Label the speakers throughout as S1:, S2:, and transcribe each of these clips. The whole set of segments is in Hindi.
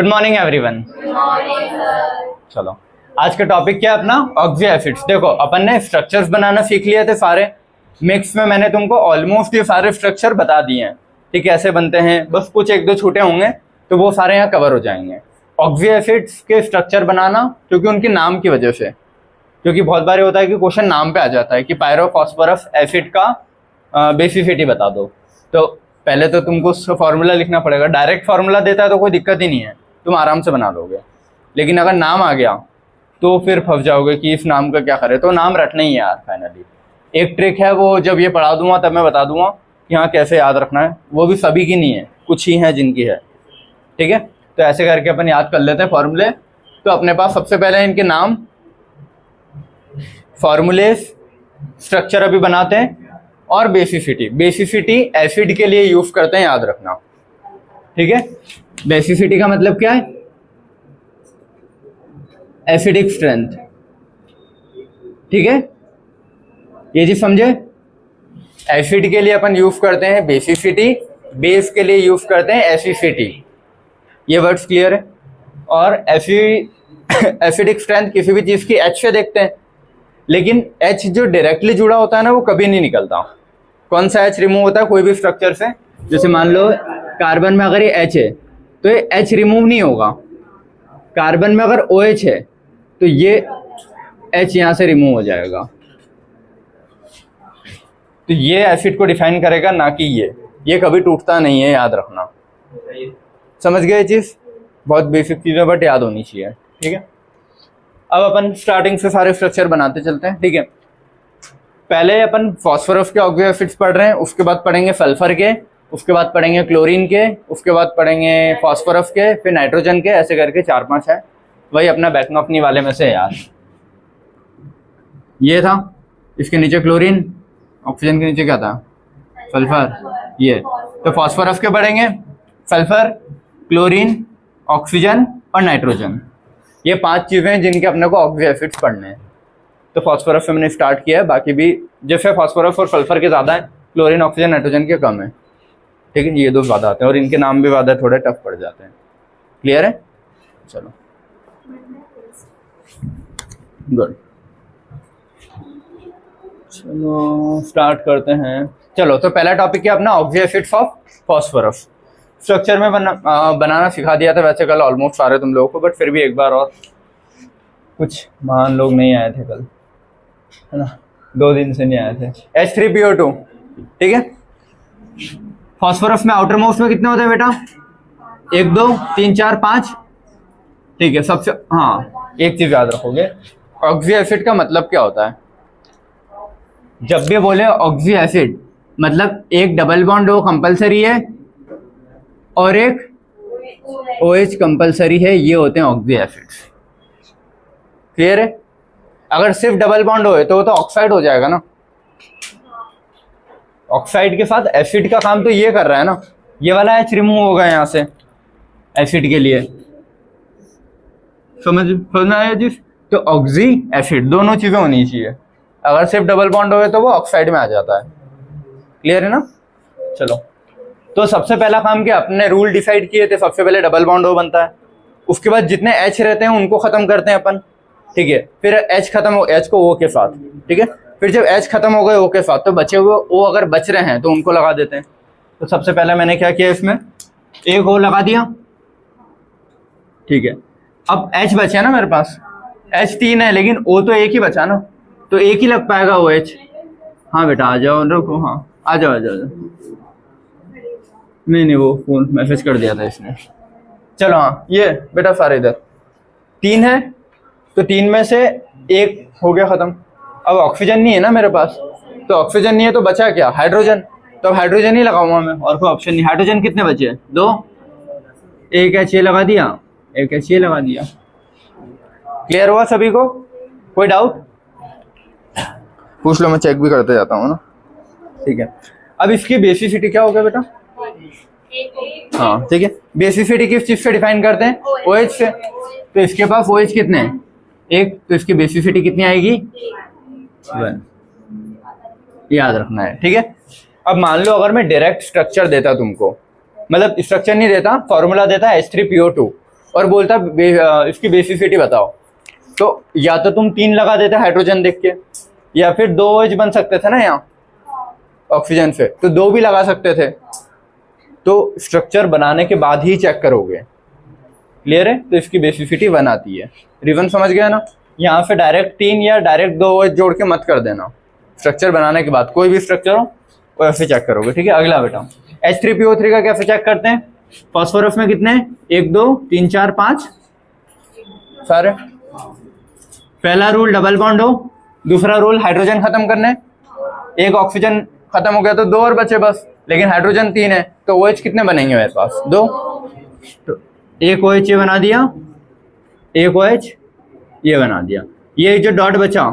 S1: Good morning everyone. चलो आज का टॉपिक क्या है अपना, ऑक्सी एसिड्स। देखो अपन ने स्ट्रक्चर्स बनाना सीख लिए थे सारे। मिक्स में मैंने तुमको ऑलमोस्ट ये सारे स्ट्रक्चर बता दिए हैं, ठीक है, कैसे बनते हैं। बस कुछ एक दो छूटे होंगे तो वो सारे यहाँ कवर हो जाएंगे। ऑक्सी एसिड्स के स्ट्रक्चर बनाना, क्योंकि उनके नाम की वजह से, क्योंकि बहुत बार होता है कि क्वेश्चन नाम पे आ जाता है कि पायरोफॉस्फोरस एसिड का बेसिसिटी बता दो, तो पहले तो तुमको उसका फॉर्मूला लिखना पड़ेगा। डायरेक्ट फार्मूला देता है तो कोई दिक्कत ही नहीं है, तुम आराम से बना लोगे। लेकिन अगर नाम आ गया तो फिर फंस जाओगे कि इस नाम का क्या करें। तो नाम रटना ही है यार फाइनली। एक ट्रिक है, वो जब ये पढ़ा दूंगा तब मैं बता दूंगा कि हाँ कैसे याद रखना है। वो भी सभी की नहीं है, कुछ ही है जिनकी है, ठीक है। तो ऐसे करके अपन याद कर लेते हैं फॉर्मूले। तो अपने पास सबसे पहले इनके नाम, फॉर्मूले, स्ट्रक्चर अभी बनाते हैं, और बेसिसिटी। बेसिसिटी एसिड के लिए यूज करते हैं, याद रखना, ठीक है। बेसिसिटी का मतलब क्या है, एसिडिक स्ट्रेंथ, ठीक है, ये चीज समझे। एसिड के लिए अपन यूज करते हैं बेसिसिटी, बेस के लिए यूज करते हैं एसिसिटी। ये वर्ड्स क्लियर है। और एसिडिक स्ट्रेंथ किसी भी चीज की एच से देखते हैं, लेकिन एच जो डायरेक्टली जुड़ा होता है ना वो कभी नहीं निकलता। कौन सा एच रिमूव होता है कोई भी स्ट्रक्चर से, जैसे मान लो कार्बन में अगर ये एच है तो ये एच रिमूव नहीं होगा। कार्बन में अगर ओ एच है तो ये एच यहां से रिमूव हो जाएगा। तो ये एसिड को डिफाइन करेगा, ना कि ये कभी टूटता नहीं है, याद रखना। समझ गए चीज, बहुत बेसिक चीजें बट याद होनी चाहिए, ठीक है। अब अपन स्टार्टिंग से सारे स्ट्रक्चर बनाते चलते हैं, ठीक है। पहले अपन फास्फोरस के ऑक्सी एसिड्स पढ़ रहे हैं, उसके बाद पढ़ेंगे सल्फर के, उसके बाद पढ़ेंगे क्लोरीन के, उसके बाद पढ़ेंगे फास्फोरस के, फिर नाइट्रोजन के, ऐसे करके 4-5 है। वही अपना बैकनॉफनी वाले में से है यार। ये था, इसके नीचे क्लोरीन, ऑक्सीजन के नीचे क्या था, सल्फर। ये तो फास्फोरस के पढ़ेंगे, सल्फर, क्लोरीन, ऑक्सीजन और नाइट्रोजन। ये 5 चीजें हैं जिनके अपने को ऑक्सी एसिड्स पढ़ने हैं। तो फास्फोरस से मैंने स्टार्ट किया है, बाकी भी जैसे फास्फोरस और सल्फर के ज़्यादा है, क्लोरीन, ऑक्सीजन, नाइट्रोजन के कम है, ठीक है। ये दो ज़्यादा आते हैं और इनके नाम भी ज़्यादा थोड़े टफ पड़ जाते हैं। क्लियर है, चलो गुड। चलो स्टार्ट करते हैं। चलो तो पहला टॉपिक है अपना oxy acids of phosphorus. Structure में बनाना सिखा दिया था वैसे कल ऑलमोस्ट सारे तुम लोगों को, बट फिर भी एक बार और, कुछ महान लोग नहीं आए थे कल, है ना, 2 दिन से नहीं आए थे। H3PO2, ठीक है। फास्फोरस में आउटर मोस्ट में कितने होते हैं बेटा, 1 2 3 4 5, ठीक है। सबसे हाँ एक चीज याद रखोगे, ऑक्सी एसिड का मतलब क्या होता है। जब भी बोले ऑक्सी एसिड मतलब एक डबल बॉन्ड ओ कंपलसरी है और एक OH कंपलसरी है, ये होते हैं ऑक्सी एसिड्स। क्लियर है। अगर सिर्फ डबल बॉन्ड हो तो वो तो ऑक्साइड हो जाएगा ना। ऑक्साइड के साथ एसिड का काम तो ये कर रहा है ना, ये वाला एच रिमूव होगा यहाँ से एसिड के लिए। समझना है जी। तो ऑक्सी एसिड दोनों चीजें होनी चाहिए। अगर सिर्फ डबल बॉन्ड हो तो वो ऑक्साइड में आ जाता है। क्लियर है ना। चलो तो सबसे पहला काम क्या, अपने रूल डिसाइड किए थे, सबसे पहले डबल बॉन्ड ओ बनता है, उसके बाद जितने एच रहते हैं उनको खत्म करते हैं अपन, ठीक है। फिर एच खत्म हो, एच को ओ के साथ, ठीक है। फिर जब एच खत्म हो गए ओ के साथ, तो बचे हुए ओ अगर बच रहे हैं तो उनको लगा देते हैं। तो सबसे पहले मैंने क्या किया, इसमें एक ओ लगा दिया, ठीक है। अब एच बचा ना मेरे पास, एच 3 है लेकिन ओ तो एक ही बचा ना, तो एक ही लग पाएगा ओ एच। हाँ बेटा आ जाओ, रुको, हाँ आ जाओ आ जाओ। नहीं वो फोन मैसेज कर दिया था इसने। चलो हाँ ये बेटा सारे इधर 3 है, तो 3 में से एक हो गया खत्म। अब ऑक्सीजन नहीं है ना मेरे पास, तो ऑक्सीजन नहीं है तो बचा क्या, हाइड्रोजन। तो अब हाइड्रोजन ही लगाऊंगा मैं, और कोई ऑप्शन नहीं। हाइड्रोजन कितने बचे, 2, एक एच ये लगा दिया, एक एच ये लगा दिया। क्लियर हुआ सभी को, कोई डाउट पूछ लो, मैं चेक भी करते जाता हूँ ना, ठीक है। अब इसकी बेसिसिटी क्या हो गया बेटा, हाँ ठीक है। बेसिसिटी किस चीज से डिफाइन करते हैं, OH से। तो इसके पास OH कितने हैं, 1, तो इसकी बेसिसिटी कितनी आएगी, 1। याद रखना है, ठीक है। अब मान लो अगर मैं डायरेक्ट स्ट्रक्चर देता तुमको, मतलब स्ट्रक्चर नहीं देता, फॉर्मूला देता H3PO2, और बोलता इसकी बेसिसिटी बताओ, तो या तो तुम 3 लगा देते हाइड्रोजन देख के, या फिर 2 OH बन सकते थे ना यहाँ ऑक्सीजन से, तो 2 भी लगा सकते थे। तो स्ट्रक्चर बनाने के बाद ही चेक करोगे। क्लियर है? तो इसकी बेसिसिटी 1 आती है। रिवन समझ गया ना? यहाँ से डायरेक्ट 3 या डायरेक्ट 2 OH जोड़ के मत कर देना। स्ट्रक्चर बनाने के बाद कोई भी स्ट्रक्चर हो वो ऐसे चेक करोगे। ठीक है, अगला बेटा H3PO3 का कैसे चेक करते हैं? फास्फोरस में कितने? 1 2 3 4 5 सारे। पहला रूल डबल बॉन्ड हो, दूसरा रूल हाइड्रोजन खत्म करने। एक ऑक्सीजन खत्म हो गया तो 2 और बचे बस, लेकिन हाइड्रोजन 3 है तो OH कितने बनेंगे मेरे पास? 2। तो एक OH ये बना दिया, एक OH ये बना दिया, ये जो डॉट बचा,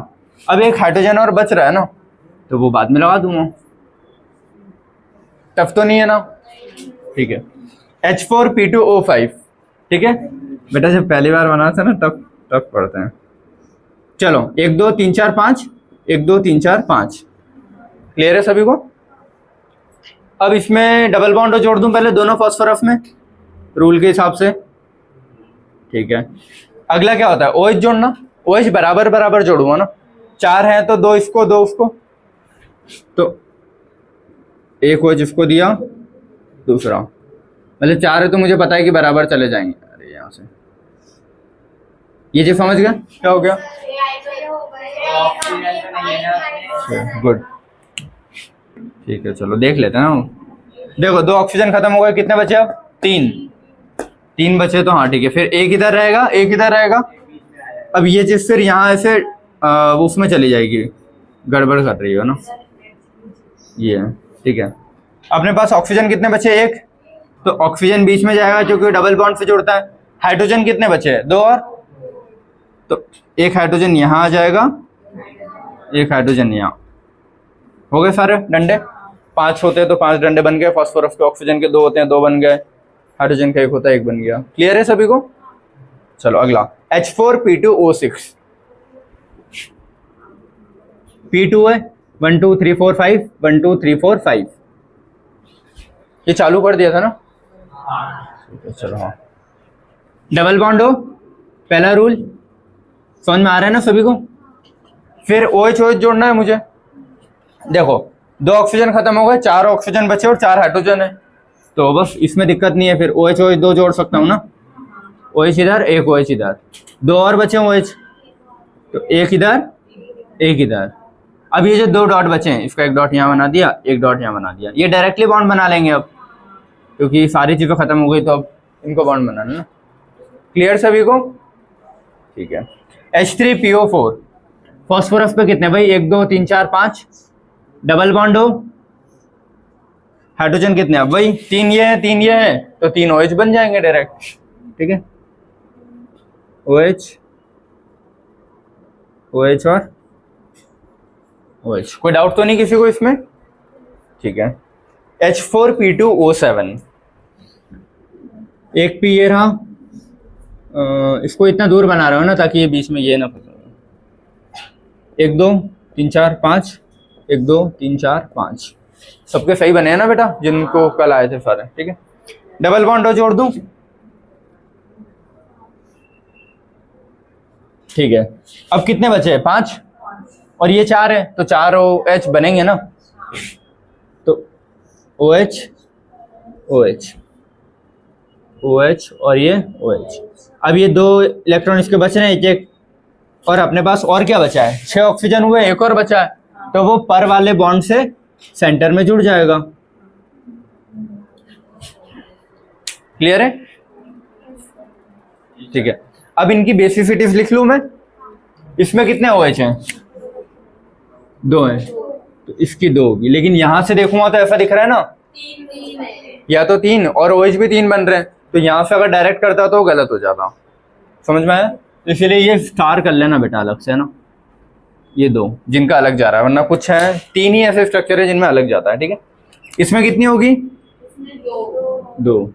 S1: अब एक हाइड्रोजन और बच रहा है ना, तो वो बाद में लगा दूंगा। टफ तो नहीं है ना? ठीक है, H4P2O5। ठीक है बेटा, जब पहली बार बना था ना तब टफ पढ़ते हैं। चलो 1 2 3 4 5, 1 2 3 4 5। क्लियर है सभी को? अब इसमें डबल बॉन्ड जोड़ दूं पहले दोनों फास्फोरस में रूल के हिसाब से। ठीक है, अगला क्या होता है? OH जोड़ना। OH बराबर बराबर जोड़ूंगा ना, 4 है तो 2 इसको 2 उसको, तो एक OH इसको दिया, दूसरा, मतलब 4 है तो मुझे पता है कि बराबर चले जाएंगे। अरे यहाँ से ये जो समझ गया क्या हो गया? गुड। ठीक है, चलो देख लेते हैं ना। देखो 2 ऑक्सीजन खत्म हो गए, कितने बचे अब? 3 बचे, तो हाँ ठीक है। फिर एक इधर रहेगा, एक इधर रहेगा। अब ये चीज फिर यहाँ ऐसे उसमें चली जाएगी, गड़बड़ कर रही हो ना ये। ठीक है, अपने पास ऑक्सीजन कितने बचे? 1, तो ऑक्सीजन बीच में जाएगा क्योंकि डबल बॉन्ड से जुड़ता है। हाइड्रोजन कितने बचे? 2 और, तो एक हाइड्रोजन यहाँ आ जाएगा, एक हाइड्रोजन यहाँ। हो गए सारे डंडे। 5 होते हैं तो 5 डंडे बन गए। फास्फोरस के ऑक्सीजन के 2 होते हैं, 2 बन गए। हाइड्रोजन का 1 होता है, 1 बन गया। क्लियर है सभी को? चलो अगला H4P2O6। P2 है 1 2 3 4 5, 1 2 3 4 5। ये चालू कर दिया था ना? चलो हाँ, डबल बॉन्ड हो, पहला रूल समझ में आ रहा है ना सभी को? फिर OH जोड़ना है मुझे। देखो 2 ऑक्सीजन खत्म हो गए, 4 ऑक्सीजन बचे और 4 हाइड्रोजन है, तो बस इसमें दिक्कत नहीं है। फिर OH 2 जोड़ सकता हूँ ना, OH इधर, एक OH इधर, 2 और बचे OH, तो एक इधर, एक इधर। अब ये जो 2 डॉट बचे हैं, इसका 1 डॉट यहाँ बना दिया, 1 डॉट यहाँ बना दिया। ये डायरेक्टली बॉन्ड बना लेंगे अब, क्योंकि सारी चीजें खत्म हो गई, तो अब इनको बॉन्ड बनाना ना। क्लियर सभी को? ठीक है, H3PO4। फास्फोरस पे कितने भाई? 1 2 3 4 5, डबल बॉन्ड हो। हाइड्रोजन कितने? अब भाई 3 ये है, 3 ये है, तो 3 OH बन जाएंगे डायरेक्ट। ठीक है, OH OH और OH। कोई डाउट तो नहीं किसी को इसमें? ठीक है, H4P2O7। एक P ये रहा, इसको इतना दूर बना रहे हो ना ताकि ये बीच में ये ना फंसे। 1 2 3 4 5, 1 2 3 4 5। सबके सही बने हैं ना बेटा, जिनको कल आए थे सारे? ठीक है, डबल बॉन्ड जोड़ दूं। ठीक है, अब कितने बचे? 5 और ये 4 है, तो 4 OH बनेंगे ना, तो OH OH OH और ये OH। अब ये 2 इलेक्ट्रॉन इसके बच रहे हैं, एक और अपने पास और क्या बचा है? 6 ऑक्सीजन हुए, 1 और बचा है, तो वो पर वाले बॉन्ड से सेंटर में जुड़ जाएगा। क्लियर है? ठीक है, अब इनकी बेसिसिटीज लिख लूं मैं। इसमें कितने OH हैं? 2 हैं, तो इसकी 2 होगी, लेकिन यहां से देखूंगा तो ऐसा दिख रहा है ना,
S2: 3 है,
S1: या तो 3 और OH भी 3 बन रहे हैं, तो यहां से अगर डायरेक्ट करता तो गलत हो जाता। समझ में आया? इसीलिए ये स्टार कर लेना बेटा अलग से, है ना, ये 2 जिनका अलग जा रहा है, वरना कुछ है 3 ही ऐसे स्ट्रक्चर है जिनमें अलग जाता है। ठीक है, इसमें कितनी होगी?
S2: इसमें 2।
S1: 2।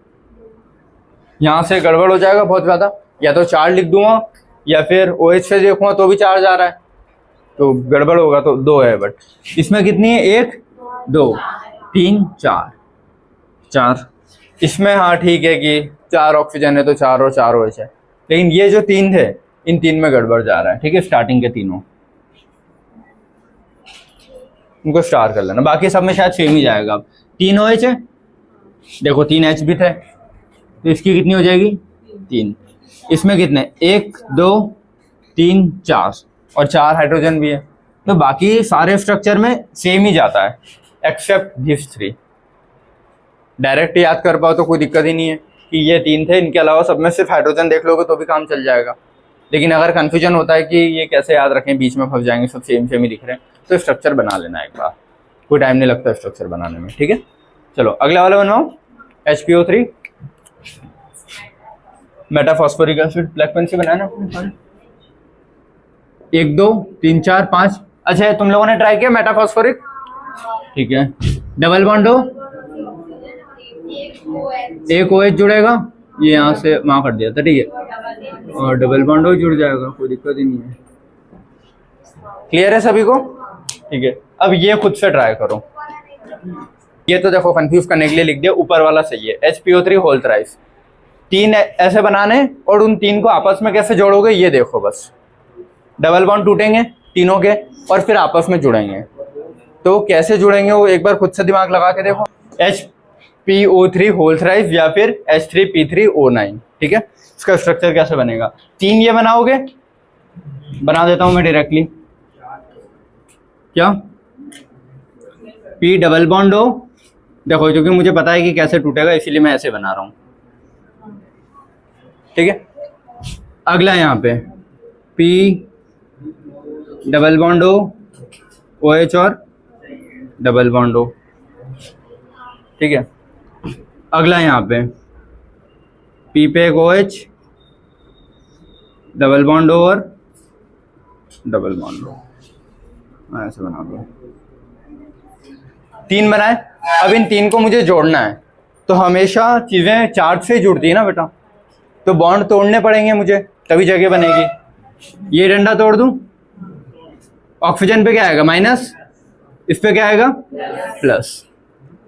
S1: यहां से गड़बड़ हो जाएगा बहुत ज्यादा, या तो 4 लिख दूंगा, या फिर OH से देखूंगा तो भी 4 जा रहा है, तो गड़बड़ होगा, तो 2 है। बट इसमें कितनी है? 1 2 3 4 4। इसमें हाँ ठीक है कि 4 ऑक्सीजन है तो 4 और 4 OH है, लेकिन ये जो 3 थे इन 3 में गड़बड़ जा रहा है, ठीक है। स्टार्टिंग के तीनों इनको स्टार कर लेना, बाकी सब में शायद सेम ही जाएगा। अब 3 OH है, देखो 3 H भी थे तो इसकी कितनी हो जाएगी 3, इसमें कितने 1 2 3 4 और 4 हाइड्रोजन भी है, तो बाकी सारे स्ट्रक्चर में सेम ही जाता है एक्सेप्ट दिस 3। डायरेक्ट याद कर पाओ तो कोई दिक्कत ही नहीं है कि ये 3 थे, इनके अलावा सब में सिर्फ हाइड्रोजन देख लोगे तो भी काम चल जाएगा। लेकिन अगर कंफ्यूजन होता है कि ये कैसे याद रखें, बीच में फंस जाएंगे, सब सेम सेम ही दिख रहे हैं, तो स्ट्रक्चर बना लेना एक बार, कोई टाइम नहीं लगता स्ट्रक्चर बनाने में, ठीक है। चलो अगला वाला बनवाओ, HPO3 metaphosphoric acid, black pen से बनाना। 1 2 3 4 5, अच्छा तुम लोगों ने ट्राई किया मेटाफॉस्फोरिक, ठीक है। डबल बॉन्ड हो, एक OH जुड़ेगा, ये यहाँ से वहाँ कर दिया था, ठीक है, और डबल बॉन्ड हो जुड़ जाएगा, कोई दिक्कत ही नहीं है। क्लियर है सभी को, ठीक है। अब ये खुद से ट्राई करो, ये तो देखो कंफ्यूज करने के लिए लिख दिया, ऊपर वाला सही है, HPO3 होल थ्राइस। 3 ऐसे बनाने और उन 3 को आपस में कैसे जोड़ोगे ये देखो, बस डबल बॉन्ड टूटेंगे तीनों के और फिर आपस में जुड़ेंगे, तो कैसे जुड़ेंगे वो एक बार खुद से दिमाग लगा के देखो। HPO3 होल थ्राइस या फिर H3P3O9, ठीक है। इसका स्ट्रक्चर कैसे बनेगा, 3 ये बनाओगे, बना देता हूं मैं डायरेक्टली, क्या P डबल बॉन्ड हो, देखो क्योंकि मुझे पता है कि कैसे टूटेगा इसीलिए मैं ऐसे बना रहा हूं, ठीक है। अगला यहाँ पे P डबल बॉन्ड हो, OH और डबल बॉन्ड हो, ठीक है। अगला यहाँ पे P पे एक OH, डबल बॉन्ड हो और डबल बॉन्ड हो, ऐसे बना दो। 3 बनाए, अब इन 3 को मुझे जोड़ना है, तो हमेशा चीज़ें चार्ज से जुड़ती है ना बेटा, तो बॉन्ड तोड़ने पड़ेंगे मुझे तभी जगह बनेगी। ये डंडा तोड़ दूं, ऑक्सीजन पे क्या आएगा माइनस, इस पे क्या आएगा प्लस।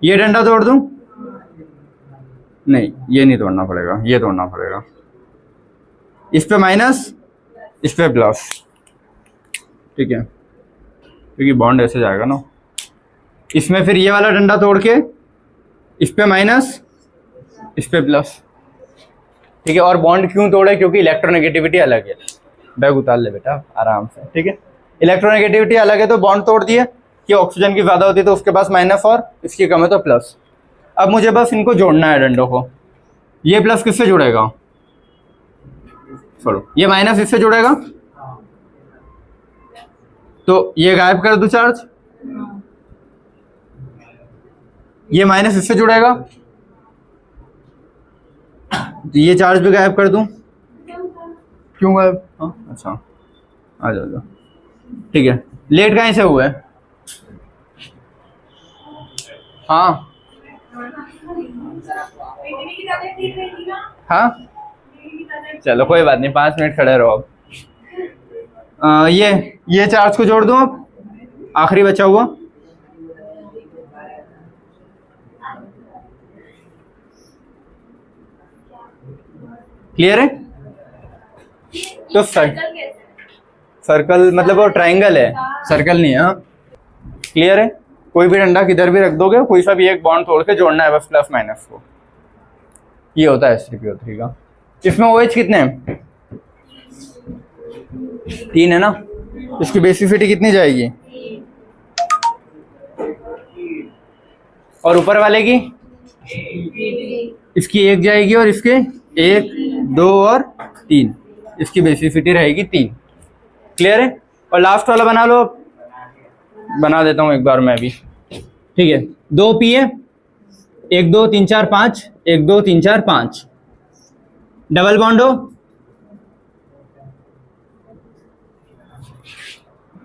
S1: ये डंडा तोड़ दूं, नहीं ये नहीं तोड़ना पड़ेगा, ये तोड़ना पड़ेगा, इस पे माइनस इस पे प्लस, ठीक है, क्योंकि बॉन्ड ऐसे जाएगा ना। इसमें फिर ये वाला डंडा तोड़ के इस पे माइनस इस पे प्लस, ठीक है। और बॉन्ड क्यों तोड़े, क्योंकि इलेक्ट्रोनेगेटिविटी अलग है, बैग उतार ले बेटा आराम से, ठीक है। इलेक्ट्रोनेगेटिविटी अलग है तो बॉन्ड तोड़ दिए कि ऑक्सीजन की ज़्यादा होती है तो उसके पास माइनस और इसकी कम है तो प्लस। अब मुझे बस इनको जोड़ना है डंडों को, ये प्लस किससे जुड़ेगा, छोड़ो, ये माइनस इससे जुड़ेगा, तो ये गायब कर दूं चार्ज, ये माइनस इससे जुड़ेगा, तो ये चार्ज भी गायब कर दूं, क्यों गायब, हाँ अच्छा आ जाओ, ठीक है। लेट कहीं से हुआ है, हाँ हाँ चलो कोई बात नहीं, 5 मिनट खड़े रहो। अब ये चार्ज को जोड़ दूं, अब आखिरी बचा हुआ, क्लियर है। तो सर्कल मतलब वो ट्रायंगल है, सर्कल नहीं है, हाँ क्लियर है। कोई भी डंडा किधर भी रख दोगे, कोई सा भी एक बॉन्ड तोड़ के जोड़ना है बस प्लस माइनस को, ये होता है H3PO3 का। इसमें OH कितने हैं, 3 है ना, इसकी बेसिसिटी कितनी जाएगी, और ऊपर वाले की इसकी 1 जाएगी और इसके 1 2 और 3, इसकी बेसिसिटी रहेगी 3, क्लियर है। और लास्ट वाला बना लो, बना देता हूं एक बार मैं भी, ठीक है। 2 P है, 1 2 3 4 5, 1 2 3 4 5, डबल बॉन्ड हो,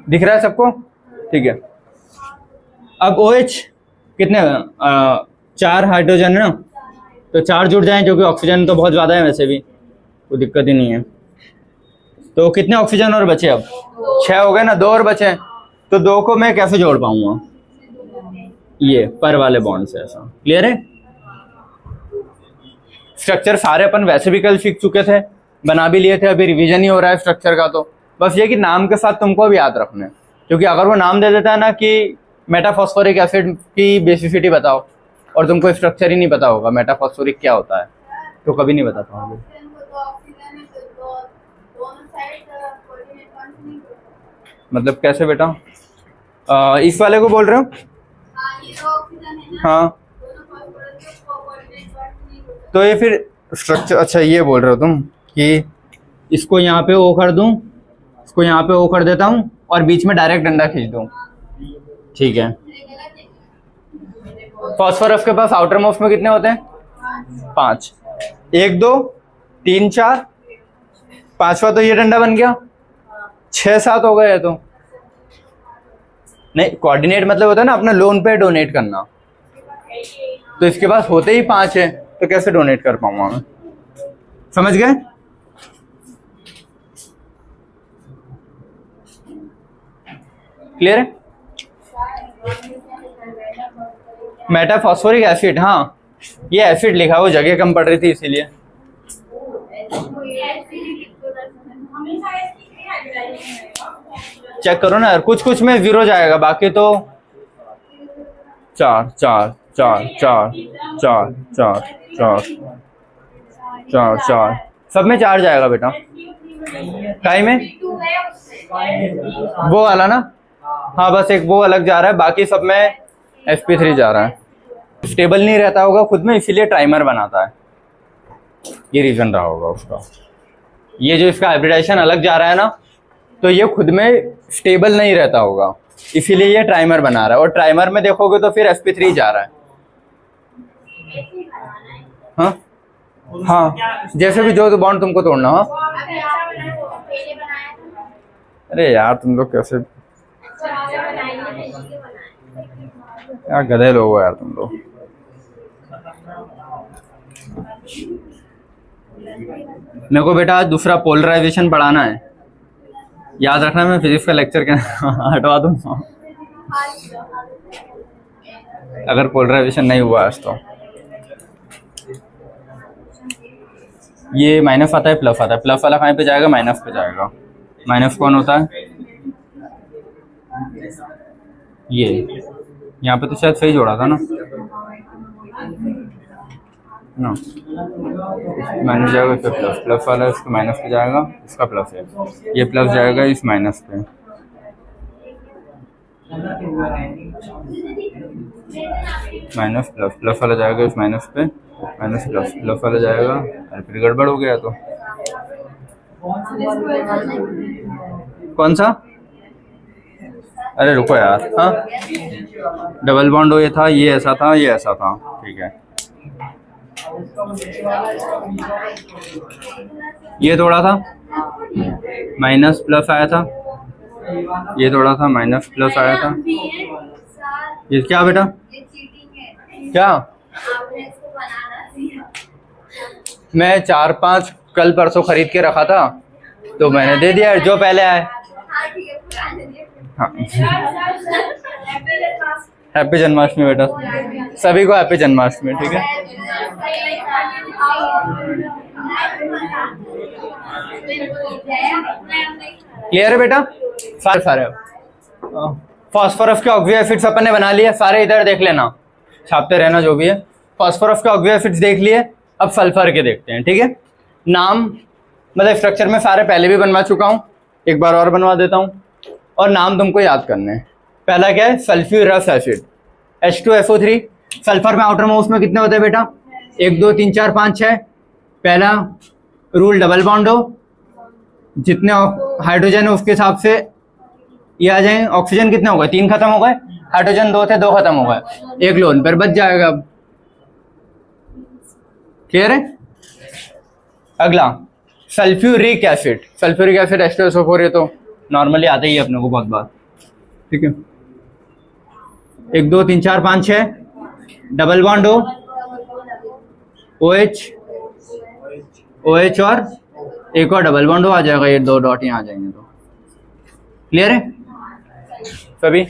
S1: दिख रहा है सबको, ठीक है। अब OH कितने 4 हाइड्रोजन है ना, तो 4 जुड़ जाएं, जो कि ऑक्सीजन तो बहुत ज़्यादा है वैसे भी, कोई दिक्कत ही नहीं है। तो कितने ऑक्सीजन और बचे, अब 6 हो गए ना, 2 और बचे, तो 2 को मैं कैसे जोड़ पाऊंगा, ये पर वाले बॉन्ड से, ऐसा क्लियर है। स्ट्रक्चर सारे अपन वैसे भी कल सीख चुके थे, बना भी लिए थे, अभी रिवीजन ही हो रहा है स्ट्रक्चर का। तो बस ये कि नाम के साथ तुमको अब याद रखना है, क्योंकि अगर वो नाम दे देता है ना कि मेटाफॉस्फोरिक एसिड की बेसिसिटी बताओ और तुमको स्ट्रक्चर ही नहीं पता होगा मेटाफॉस्फोरिक क्या होता है, तो कभी नहीं बता पाओगे। मतलब कैसे बेटा? इस वाले को बोल रहे हो? हाँ, तो ये फिर स्ट्रक्चर, अच्छा ये बोल रहे हो तुम कि इसको यहाँ पे ओ कर दूं, इसको यहाँ पे ओ कर देता हूँ और बीच में डायरेक्ट डंडा खींच दूं, ठीक है। फॉस्फोरस के पास आउटर मोस्ट में कितने होते हैं? 5। 1 2 3 4, 5वां तो ये डंडा बन गया, 6 7 हो गए। तो नहीं, कोऑर्डिनेट मतलब होता है ना अपना लोन पे डोनेट करना, तो इसके पास होते ही 5 है, तो कैसे डोनेट कर पाऊंगा मैं? समझ गए? क्लियर है? मेटाफॉस्फोरिक एसिड, हाँ ये एसिड लिखा, वो जगह कम पड़ रही थी इसीलिए। चेक करो ना यार, कुछ कुछ में 0 जाएगा, बाकी तो 4 4 4 4 4 4 4 4 4 सब में 4 जाएगा बेटा। काई में वो वाला ना, हाँ बस एक वो अलग जा रहा है, बाकी सब में sp3 जा रहा है। स्टेबल नहीं रहता होगा खुद में, इसीलिए ट्राइमर बनाता है, ये रीजन रहा होगा उसका। ये जो इसका हाइब्रिडाइजेशन अलग जा रहा है ना, तो ये खुद में स्टेबल नहीं रहता होगा, इसीलिए ये ट्राइमर बना रहा है। और ट्राइमर में देखोगे तो फिर sp3 जा रहा है। हाँ हाँ, जैसे भी जो तो बॉन्ड तुमको तोड़ना हो। अरे यार तुम लोग कैसे यार गधे लोग हो यार तुम लोग। मेरे को बेटा आज दूसरा पोलराइजेशन पढ़ाना है, याद रखना। मैं फिजिक्स का लेक्चर क्या हटवा दूंगा अगर पोलराइजेशन नहीं हुआ आज तो। ये माइनस आता है, प्लस आता है, प्लस वाला कहाँ पे जाएगा? माइनस पे जाएगा। माइनस कौन होता है? ये यहाँ पे तो शायद सही जोड़ा था ना, माइनस जाएगा इसका प्लस, प्लस वाला इसका माइनस पे जाएगा, इसका प्लस है, ये प्लस जाएगा इस माइनस पे। माइनस प्लस, प्लस वाला जाएगा इस माइनस पे, माइनस प्लस, प्लस वाला जाएगा। अरे फिर गड़बड़ हो गया तो कौन सा? अरे रुको यार, हाँ डबल बॉन्ड हो, ये था, ये ऐसा था, ये ऐसा था, ठीक है। ये थोड़ा था माइनस प्लस आया था, ये थोड़ा था माइनस प्लस आया था। ये क्या बेटा? क्या? मैं 4-5 कल परसों खरीद के रखा था, तो मैंने दे दिया जो पहले आए। हाँ हैप्पी जन्माष्टमी बेटा, सभी को हैप्पी जन्माष्टमी, ठीक है। क्लियर है बेटा? सारे फास्फोरस के ऑक्सी एसिड्स अपन ने बना लिए सारे, इधर देख लेना, छापते रहना जो भी है। फास्फोरस के ऑक्सी एसिड्स देख लिए, अब सल्फर के देखते हैं, ठीक है। नाम मतलब स्ट्रक्चर में सारे पहले भी बनवा चुका हूँ, एक बार और बनवा देता हूँ, और नाम तुमको याद करने हैं। पहला क्या है? Sulphurous acid, H2SO3। सल्फर में आउटर मोस्ट में कितने होते हैं बेटा? 1 2 3 4 5 6। पहला रूल डबल बॉन्ड हो, जितने हाइड्रोजन है उसके हिसाब से ये आ जाएंगे। ऑक्सीजन कितने हो गए? 3 खत्म हो गए, हाइड्रोजन 2 थे, 2 खत्म हो गए, 1 लोन पर बच जाएगा। अब क्लियर है? अगला sulphuric acid, sulphuric acid H2SO4, ये तो नॉर्मली आता ही है अपने को बहुत बार, ठीक है। 1 2 3 4 5 6 डबल बॉन्ड हो, OH OH और एक और डबल बॉन्ड हो, आ जाएगा, ये 2 डॉट यहाँ आ जाएंगे। तो क्लियर है सभी?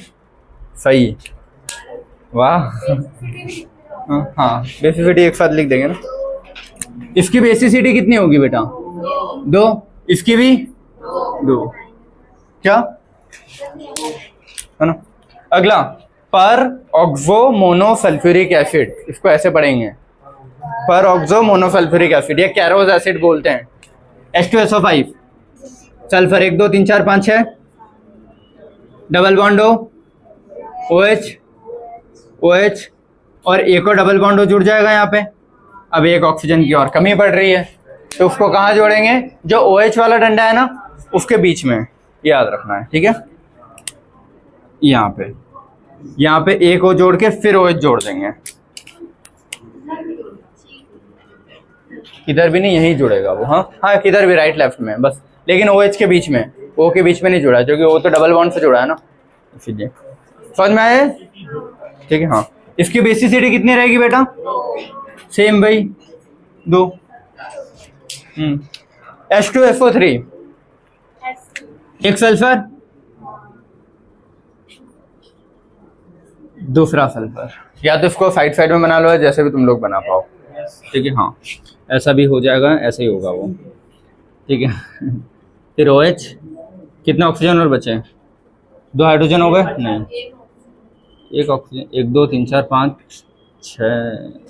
S1: सही, वाह। हाँ बेसिसिटी एक साथ लिख देंगे ना। इसकी बेसिसिटी कितनी होगी बेटा? 2। इसकी भी 2। क्या है ना? अगला, पर ऑक्सो मोनोसल्फ्यूरिक एसिड, इसको ऐसे पढ़ेंगे, पर ऑक्सो मोनोसल्फ्यूरिक एसिड, या कैरोज एसिड बोलते हैं। H2SO5, सल्फर 1 2 3 4 5 6, डबल बॉन्ड हो, OH OH, और एक और डबल बॉन्ड हो जुड़ जाएगा यहाँ पे। अब एक ऑक्सीजन की और कमी पड़ रही है, तो उसको कहाँ जोड़ेंगे? जो OH वाला डंडा है ना, उसके बीच में, याद रखना है, ठीक है? यहाँ पे एक O जोड़ के फिर OH जोड़ देंगे। किधर भी नहीं, यही जुड़ेगा वो। हाँ किधर भी, राइट लेफ्ट में बस, लेकिन OH के बीच में, O के बीच में नहीं जुड़ा, क्योंकि O तो डबल बॉन्ड से जुड़ा है ना, इसीलिए। समझ में आए? ठीक है। हाँ, इसकी बेसिसिटी कितनी रहेगी बेटा? सेम भाई, 2। H2SO3, एक सल्फर, दूसरा सल्फर, या तो इसको साइड साइड में बना लो, जैसे भी तुम लोग बना पाओ, ठीक है? हाँ, ऐसा भी हो जाएगा, ऐसे ही होगा वो, ठीक है? फिर OH, कितने ऑक्सीजन और बचे? 2 हाइड्रोजन हो गए? नहीं, एक ऑक्सीजन, 1 2 3 4 5 6,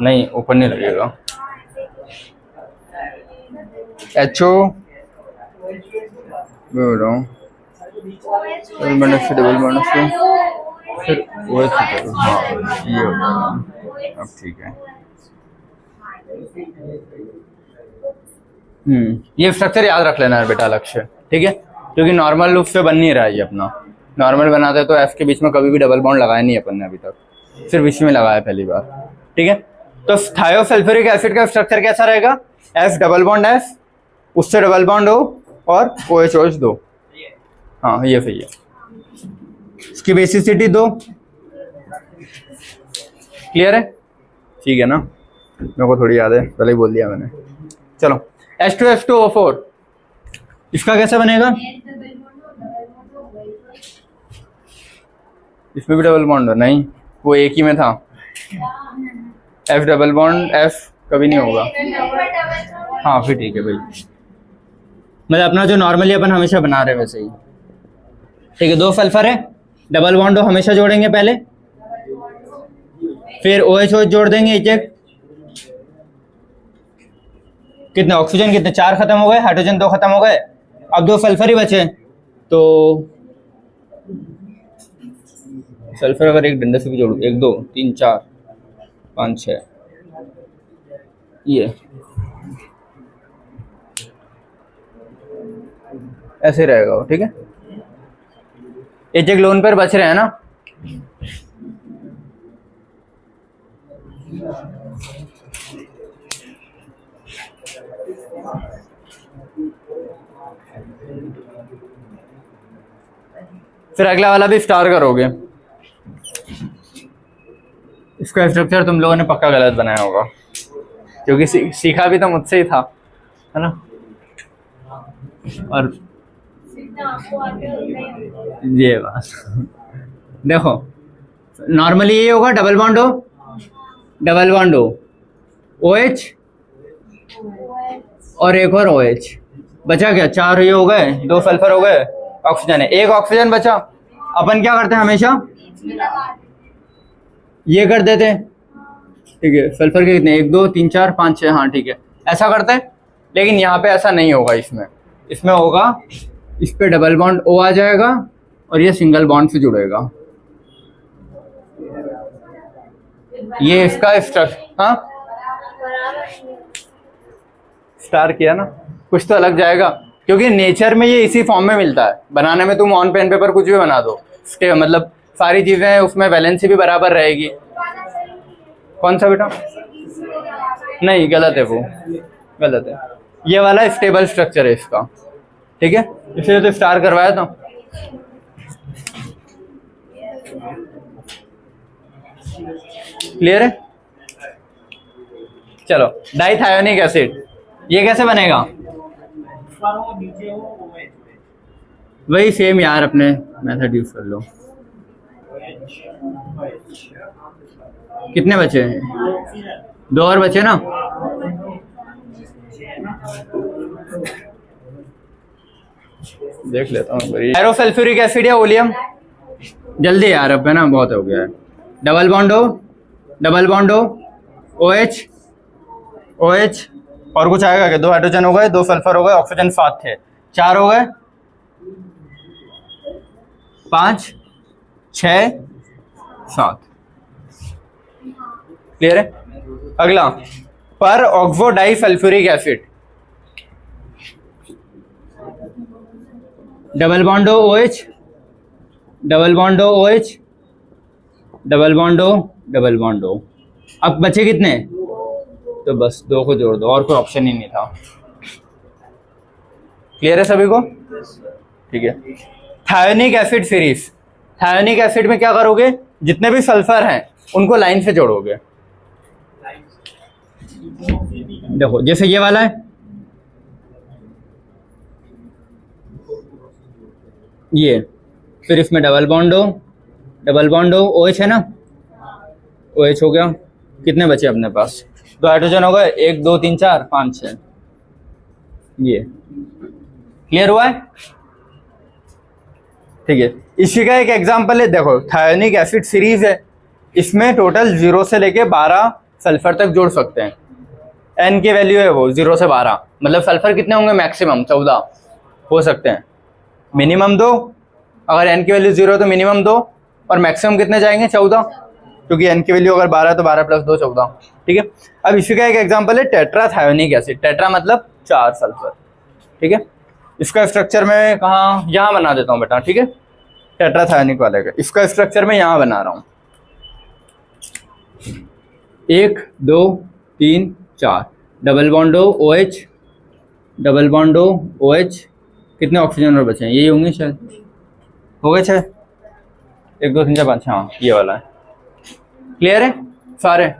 S1: नहीं ऊपर नहीं लगेगा। HO बोल रहा हूँ, डबल बॉन्ड फिर OH, हाँ ये हो जाएगा। अब ठीक है। ये स्ट्रक्चर याद रख लेना है बेटा अलग से, ठीक है? क्योंकि नॉर्मल रूप से बन नहीं रहा है ये अपना। नॉर्मल बनाते तो F के बीच में कभी भी डबल बॉन्ड लगाया नहीं अपन ने अभी तक, सिर्फ इसमें लगाया पहली बार, ठीक है? तो थायोसल्फ्यूरिक एसिड का स्ट्रक्चर कैसा रहेगा? F डबल बॉन्ड F, उससे डबल बॉन्ड O, और OH OH 2। हाँ ये सही है। इसकी बेसिसिटी 2। क्लियर है? ठीक है ना? मेरे को थोड़ी याद है, पहले ही बोल दिया मैंने। चलो, H2H2O4, इसका कैसे बनेगा? इसमें भी डबल बॉन्ड हो? नहीं, वो एक ही में था। F डबल बॉन्ड F कभी नहीं होगा। हाँ फिर ठीक है भाई, मतलब अपना जो नॉर्मली अपन हमेशा बना रहे वैसे ही, ठीक है? 2 सल्फर है, डबल बॉन्ड हमेशा जोड़ेंगे पहले, फिर OH OH जोड़ देंगे एक। कितने ऑक्सीजन, कितने? 4 खत्म हो गए, हाइड्रोजन 2 खत्म हो गए, अब 2 सल्फर ही बचे। तो सल्फर अगर एक डंडे से भी जोड़ू, 1 2 3 4 5 6, ये ऐसे रहेगा वो, ठीक है? एक लोन पर बच रहे हैं ना, फिर अगला वाला भी स्टार करोगे। इसका स्ट्रक्चर तुम लोगों ने पक्का गलत बनाया होगा, क्योंकि सीखा भी तो मुझसे ही था, है ना? और ये बात देखो, नॉर्मली ये होगा, डबल बॉन्ड हो, डबल बॉन्ड हो, OH और एक और OH, बचा क्या? 4 ये हो गए, 2 सल्फर हो गए, ऑक्सीजन है, 1 ऑक्सीजन बचा। अपन क्या करते हैं हमेशा? ये कर देते हैं, ठीक है? सल्फर के कितने? 1 2 3 4 5 6, हाँ ठीक है, ऐसा करते हैं। लेकिन यहाँ पे ऐसा नहीं होगा, इसमें होगा, इस पे डबल बॉन्ड O आ जाएगा और ये सिंगल बॉन्ड से जुड़ेगा। ये इसका स्ट्रक्चर, हाँ स्टार किया ना, कुछ तो अलग जाएगा, क्योंकि नेचर में ये इसी फॉर्म में मिलता है। बनाने में तुम ऑन पेन पेपर कुछ भी बना दो, मतलब सारी चीजें उसमें वैलेंसी भी बराबर रहेगी। कौन सा बेटा? नहीं, गलत है, वो गलत है। ये वाला स्टेबल स्ट्रक्चर है इसका, ठीक है? इसलिए तो स्टार करवाया था। क्लियर है? चलो, डाइथायोनिक एसिड, ये कैसे बनेगा? वही सेम यार, अपने मेथड यूज कर लो। कितने बचे हैं? 2 और बचे ना। देख लेता हूँ। एरोसल्फ्यूरिक एसिड या ओलियम, जल्दी यार, अब है ना, बहुत हो गया है। डबल बॉन्ड हो, OH OH, और कुछ आएगा क्या? 2 हाइड्रोजन हो गए, 2 सल्फर हो गए, ऑक्सीजन 7 थे, 4 हो गए, 5 6 7। क्लियर है? अगला, पर oxo di sulphuric acid, double bond हो OH, डबल बॉन्ड हो OH, डबल बॉन्ड हो। अब बचे कितने? तो बस 2 को जोड़ दो, और कोई ऑप्शन ही नहीं था। क्लियर है सभी को? ठीक है। Thionic acid series, thionic acid में क्या करोगे? जितने भी सल्फर हैं उनको लाइन से जोड़ोगे। देखो जैसे ये वाला है, ये, फिर इसमें डबल बॉन्ड हो, OH है ना, OH हो गया। कितने बचे अपने पास? 2 हाइड्रोजन हो गए, 1 2 3 4 5 6। ये क्लियर हुआ है? ठीक है। इसी का एक एग्जांपल है, देखो थायोनिक एसिड सीरीज है, इसमें टोटल 0 से लेके 12 सल्फर तक जोड़ सकते हैं। N की वैल्यू है वो 0 से 12, मतलब सल्फर कितने होंगे? मैक्सिमम 14 हो सकते हैं, मिनिमम 2। अगर N की वैल्यू 0 तो मिनिमम 2, और मैक्सिमम कितने जाएंगे? 14, क्योंकि N की वैल्यू अगर 12 तो 12 + 2 14। ठीक है। अब इसी का एक एग्जांपल है टेट्राथायोनिक एसिड, टेट्रा मतलब 4 सल्फर। ठीक है। इसका स्ट्रक्चर मैं कहाँ, यहाँ बना देता हूँ बेटा। ठीक है, टेट्राथायोनिक वाले का इसका स्ट्रक्चर मैं यहाँ बना रहा हूँ। 1 2 3 4, डबल बॉन्ड हो OH, डबल बॉन्ड हो OH। कितने ऑक्सीजन और बचे हैं? यही होंगे शायद, हो गए 6, 1 2 3 4 5। हाँ ये वाला है। क्लियर है सारे?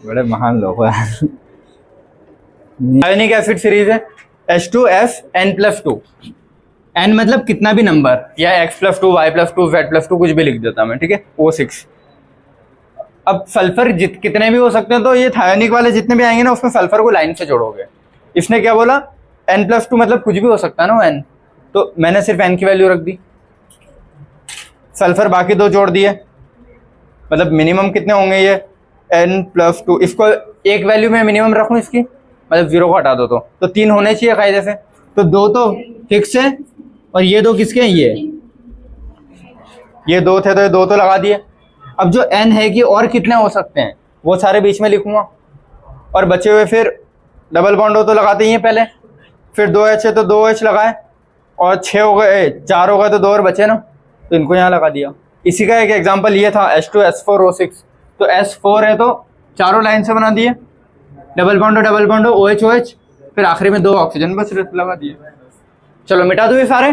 S1: बड़े महान लोग हैं। थायोनिक एसिड सीरीज है, H2SN+2। N मतलब कितना भी नंबर, या X+2 Y+2 Z+2 कुछ भी लिख देता मैं। ठीक है, O6। अब सल्फर कितने भी हो सकते हैं, तो ये थायोनिक वाले जितने भी आएंगे ना, उसमें सल्फर को लाइन से जोड़ोगे। इसने क्या बोला? N+2 मतलब कुछ भी हो सकता है ना N, तो मैंने सिर्फ N की वैल्यू रख दी। सल्फर बाकी 2 जोड़ दिए, मतलब मिनिमम कितने होंगे ये? N+2। इसको एक वैल्यू में मिनिमम रखूं इसकी, मतलब 0 को हटा दो तो 3 होने चाहिए कायदे से। तो 2 तो फिक्स है, और ये 2 किसके हैं? ये 2 थे तो ये 2 तो लगा दिए। अब जो N है कि और कितने हो सकते हैं वो सारे बीच में लिखूंगा, और बचे हुए फिर डबल बॉन्ड हो तो लगाते ही हैं पहले, फिर 2H है तो 2H लगाए, और 6 हो गए, 4 हो गए तो 2 और बचे ना, तो इनको यहाँ लगा दिया। इसी का एक एग्जांपल ये था H2S4O6। तो S4 है तो चारों लाइन से बना दिए, डबल बॉन्ड हो OH OH, फिर आखिरी में 2 ऑक्सीजन बस लगा दिए। चलो मिटा दो ये सारे।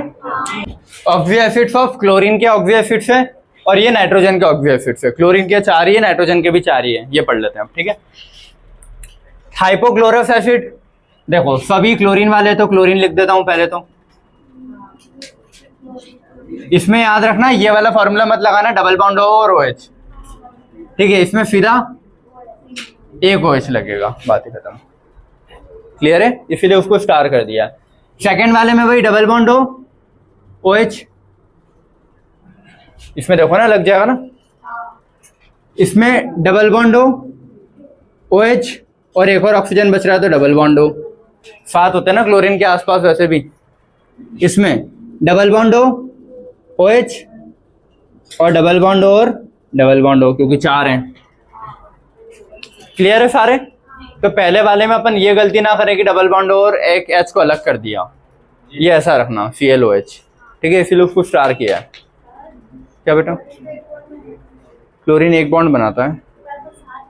S1: ऑक्सी एसिड्स ऑफ क्लोरीन के ऑक्सी एसिड्स है, और ये नाइट्रोजन के ऑक्सी एसिड्स है। क्लोरीन के 4 ही है, नाइट्रोजन के भी 4 ही है। ये पढ़ लेते हैं अब। ठीक है। हाइपोक्लोरस एसिड, देखो सभी क्लोरीन वाले, तो क्लोरीन लिख देता हूं पहले तो। इसमें याद रखना ये वाला फॉर्मूला मत लगाना, डबल बॉन्ड और OH। ठीक है, इसमें सीधा 1 OH लगेगा, बात ही खत्म। क्लियर है? इसीलिए उसको स्टार कर दिया। सेकंड वाले में वही डबल बॉन्ड हो OH, इसमें देखो ना लग जाएगा ना। इसमें डबल बॉन्ड हो OH, और एक और ऑक्सीजन बच रहा है तो डबल बॉन्ड हो। 7 होते हैं ना क्लोरीन के आसपास वैसे भी। इसमें डबल बॉन्ड हो OH, और डबल बॉन्ड हो क्योंकि 4 हैं। क्लियर है सारे? तो पहले वाले में अपन ये गलती ना करें कि डबल बॉन्ड और एक H को अलग कर दिया, ये ऐसा रखना ClOH। ठीक है, इसीलिए उसको स्टार किया है। क्या बेटा? क्लोरीन 1 बॉन्ड बनाता है,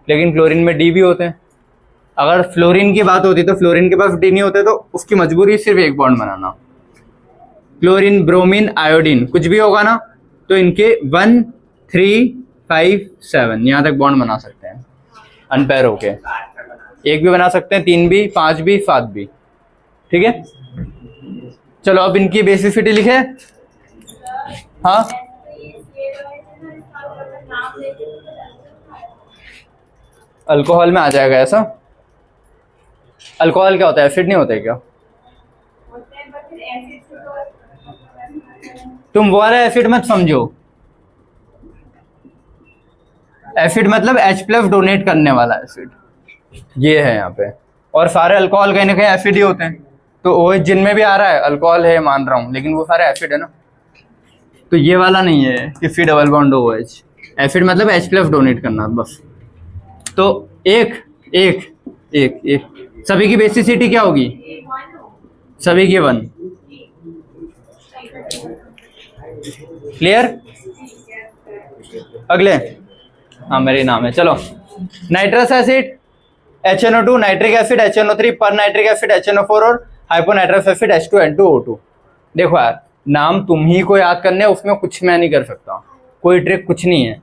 S1: लेकिन क्लोरीन में D भी होते हैं। अगर फ्लोरीन की बात होती तो फ्लोरीन के पास D नहीं होते, तो उसकी मजबूरी सिर्फ 1 बॉन्ड बनाना। क्लोरीन ब्रोमीन आयोडीन कुछ भी होगा ना, तो इनके 1 3 5 7 यहाँ तक बॉन्ड बना सकते हैं अनपेयर होके। 1 भी बना सकते हैं, 3 भी, 5 भी, 7 भी। ठीक है। चलो अब इनकी बेसिसिटी लिखे। हाँ अल्कोहल में आ जाएगा ऐसा। अल्कोहल क्या होता है, एसिड नहीं होता है क्या? तुम वो वाला एसिड मत समझो, एसिड मतलब H+ डोनेट करने वाला एसिड ये है यहाँ पे। और सारे अल्कोहल कहीं ना कहीं एसिड ही होते हैं, तो OH जिनमें भी आ रहा है अल्कोहल है मान रहा हूँ, लेकिन वो सारे एसिड है ना। तो ये वाला नहीं है कि C double bond OH, acid मतलब H+ डोनेट करना बस। तो एक एक एक एक सभी की बेसिसिटी क्या होगी? सभी की 1। क्लियर? अगले हाँ मेरे नाम है। चलो nitrous acid HNO2, nitric acid HNO3, पर नाइट्रिक एसिड HNO4 और हाइपोनाइट्रस एसिड H2N2O2। देखो यार नाम तुम ही को याद करने, उसमें कुछ मैं नहीं कर सकता, कोई ट्रिक कुछ नहीं है।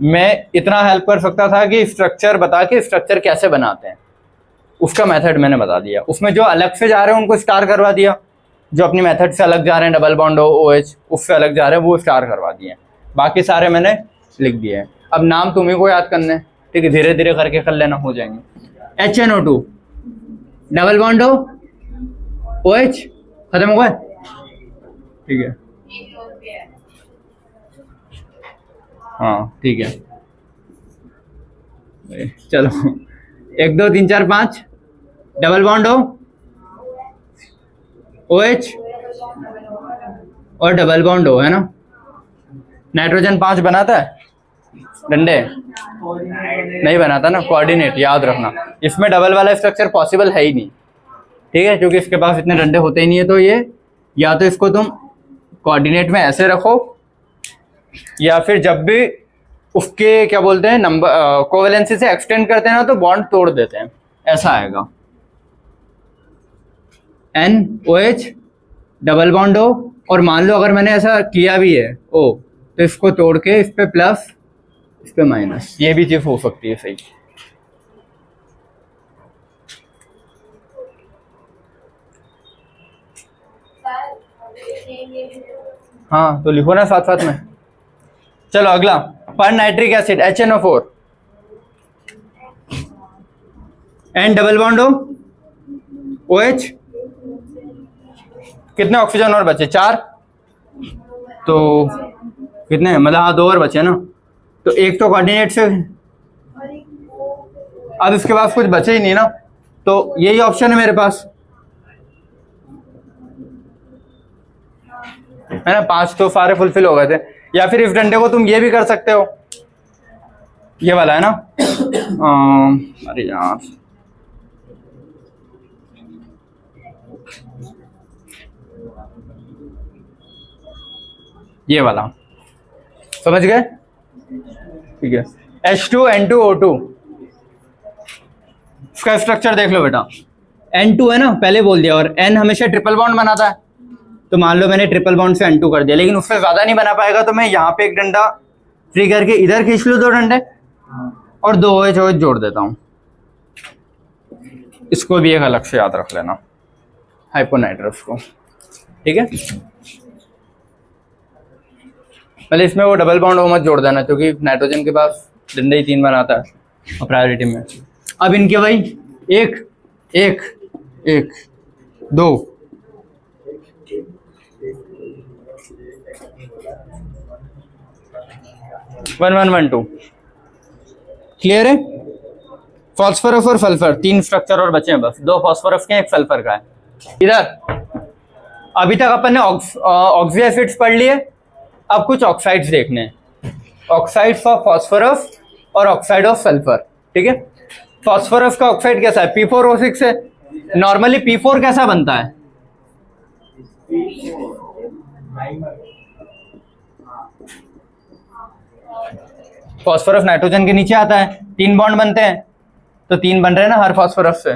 S1: मैं इतना हेल्प कर सकता था कि स्ट्रक्चर बता के स्ट्रक्चर कैसे बनाते हैं, उसका मेथड मैंने बता दिया। उसमें जो अलग से जा रहे हैं उनको स्टार करवा दिया, जो अपनी मेथड से अलग जा रहे हैं डबल बॉन्ड OH उससे अलग जा रहे हैं वो स्टार करवा दिए, बाकी सारे मैंने लिख दिए हैं। अब नाम तुम्ही को याद करने, ठीक है, धीरे धीरे करके कर लेना, हो जाएंगे। HNO2 डबल बॉन्ड OH खत्म हो गए, ठीक है। हाँ ठीक है, चलो 1 2 3 4 5 डबल बॉन्ड OH और डबल बॉन्ड O है ना। नाइट्रोजन 5 बनाता है डंडे? नहीं बनाता ना, कोऑर्डिनेट याद रखना। इसमें डबल वाला स्ट्रक्चर पॉसिबल है ही नहीं, ठीक है, क्योंकि इसके पास इतने डंडे होते ही नहीं है। तो ये या तो इसको तुम कोऑर्डिनेट में ऐसे रखो, या फिर जब भी उसके क्या बोलते हैं नंबर कोवेलेंसी से एक्सटेंड करते हैं ना तो बॉन्ड तोड़ देते हैं, ऐसा आएगा NOH डबल बॉन्ड O। और मान लो अगर मैंने ऐसा किया भी है O, तो इसको तोड़ के इस पे प्लस इस पे माइनस, ये भी चीज हो सकती है, सही। हाँ तो लिखो ना साथ साथ में। चलो अगला पर nitric acid HNO4 N double bond OH। कितने ऑक्सीजन और बचे? 4। तो कितने मतलब हाँ 2 और बचे ना, तो एक तो कोऑर्डिनेट से, अब इसके पास कुछ बचे ही नहीं ना, तो यही ऑप्शन है मेरे पास, है ना। 5 तो सारे फुलफिल हो गए थे। या फिर इस डंडे को तुम ये भी कर सकते हो, ये वाला है ना अरे यार ये वाला, समझ गए? ठीक है, H2N2O2 इसका स्ट्रक्चर देख लो बेटा। N2 है ना, पहले बोल दिया, और N हमेशा ट्रिपल बॉन्ड बनाता है, तो मान लो मैंने ट्रिपल बॉन्ड से N2 कर दिया, लेकिन उससे ज्यादा नहीं बना पाएगा, तो मैं यहाँ पे एक डंडा फ्री करके इधर खींच लूँ 2 डंडे और 2 OH जोड़ देता हूँ। इसको भी एक अलग से याद रख लेना, हाइपोनाइट्रस को, ठीक है। पहले इसमें वो डबल बॉन्ड O मत जोड़ देना, क्योंकि नाइट्रोजन के पास डंडे ही 3 बनाता है और प्रायोरिटी में। अब इनके भाई 1 1 1 2 1 1 1 2 क्लियर है? फॉस्फोरस और सल्फर 3 स्ट्रक्चर और बचे हैं बस, 2 फॉस्फोरस के 1 सल्फर का है। इधर अभी तक अपन ने ऑक्सी एसिड्स पढ़ लिए, अब कुछ ऑक्साइड्स देखने हैं, ऑक्साइड्स ऑफ फॉस्फोरस और ऑक्साइड ऑफ सल्फर, ठीक है। फॉस्फोरस का ऑक्साइड कैसा है? P4O6 है। नॉर्मली P4 कैसा बनता है? फॉस्फोरस नाइट्रोजन के नीचे आता है, 3 बॉन्ड बनते हैं, तो 3 बन रहे हैं ना हर फॉस्फोरस से।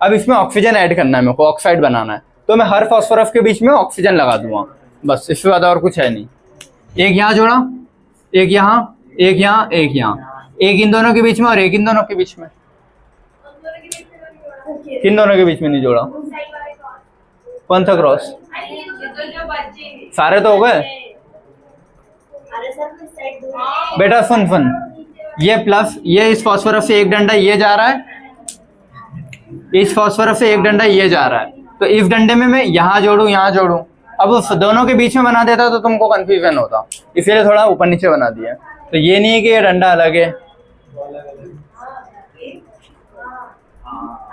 S1: अब इसमें ऑक्सीजन ऐड करना है मेरे को, ऑक्साइड बनाना है, तो मैं हर फॉस्फोरस के बीच में ऑक्सीजन लगा दूंगा, बस, इससे ज्यादा और कुछ है नहीं। एक यहाँ जोड़ा, एक यहाँ, एक यहाँ, एक यहाँ, एक इन दोनों के बीच में और एक इन दोनों के बीच में। किन दोनों के बीच में नहीं जोड़ा? कौन सा क्रॉस?
S2: जो बच्चे
S1: सारे तो हो गए
S2: अरे सर मैं सेट दूंगा
S1: बेटा। सुन, ये प्लस, ये इस फास्फोरस से एक डंडा ये जा रहा है, इस फास्फोरस से एक डंडा ये जा रहा है, तो इस डंडे में मैं यहाँ जोड़ूं, अब उस दोनों के बीच में बना देता तो तुमको कंफ्यूजन होता, इसीलिए थोड़ा ऊपर नीचे बना दिया। तो ये नहीं है कि ये डंडा अलग है।